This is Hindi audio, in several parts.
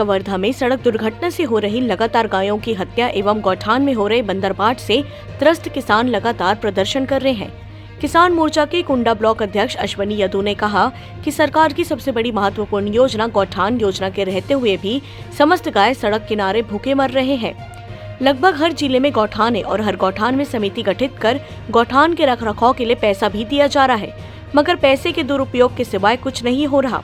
कवर्धा में सड़क दुर्घटना से हो रही लगातार गायों की हत्या एवं गौठान में हो रहे बंदरबाट से त्रस्त किसान लगातार प्रदर्शन कर रहे हैं। किसान मोर्चा के कुंडा ब्लॉक अध्यक्ष अश्वनी यदु ने कहा कि सरकार की सबसे बड़ी महत्वपूर्ण योजना गौठान योजना के रहते हुए भी समस्त गाय सड़क किनारे भूखे मर रहे हैं। लगभग हर जिले में गौठान है और हर गौठान में समिति गठित कर गौठान के रखरखाव के लिए पैसा भी दिया जा रहा है, मगर पैसे के दुरुपयोग के सिवाय कुछ नहीं हो रहा।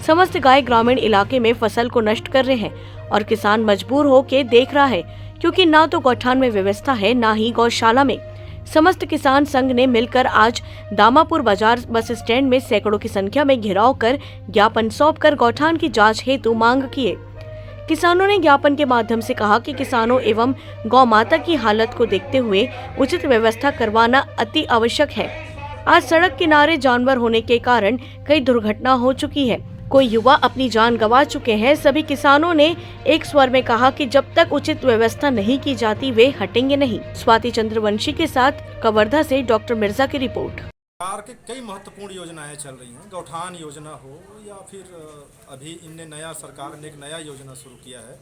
समस्त गाय ग्रामीण इलाके में फसल को नष्ट कर रहे हैं और किसान मजबूर होकर देख रहा है, क्योंकि ना तो गौठान में व्यवस्था है ना ही गौशाला में। समस्त किसान संघ ने मिलकर आज दामापुर बाजार बस स्टैंड में सैकड़ों की संख्या में घेराव कर ज्ञापन सौंपकर गौठान की जांच हेतु मांग किए। किसानों ने ज्ञापन के माध्यम से कहा कि किसानों एवं गौ माता की हालत को देखते हुए उचित व्यवस्था करवाना अति आवश्यक है। आज सड़क किनारे जानवर होने के कारण कई दुर्घटना हो चुकी है, कोई युवा अपनी जान गंवा चुके हैं। सभी किसानों ने एक स्वर में कहा कि जब तक उचित व्यवस्था नहीं की जाती वे हटेंगे नहीं। स्वाति चंद्रवंशी के साथ कवर्धा से डॉक्टर मिर्जा की रिपोर्ट। सरकार के कई महत्वपूर्ण योजनाएं चल रही हैं, गौठान योजना हो या फिर अभी इनने सरकार ने एक नया योजना शुरू किया है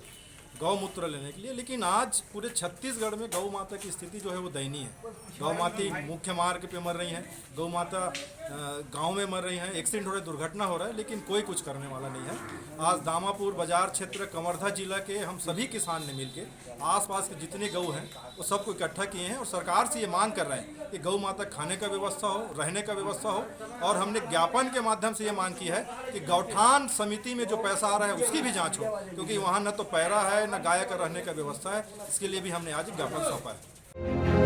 गौमूत्र लेने के लिए। लेकिन आज पूरे छत्तीसगढ़ में गौ माता की स्थिति जो है वो दयनीय है। गौ माता मुख्य मार्ग पे मर रही हैं, गौ माता गांव में मर रही हैं, एक्सीडेंट हो रहे, दुर्घटना हो रहा है, लेकिन कोई कुछ करने वाला नहीं है। आज दामापुर बाजार क्षेत्र कवर्धा जिला के हम सभी किसान ने मिलकर आसपास के जितने गौ हैं वो सबको इकट्ठा किए हैं और सरकार से ये मांग कर रहे हैं कि गौ माता खाने का व्यवस्था हो, रहने का व्यवस्था हो। और हमने ज्ञापन के माध्यम से ये मांग की है कि गौठान समिति में जो पैसा आ रहा है उसकी भी जाँच हो, क्योंकि वहाँ न तो पैरा है न गाय का रहने का व्यवस्था है। इसके लिए भी हमने आज ज्ञापन सौंपा है।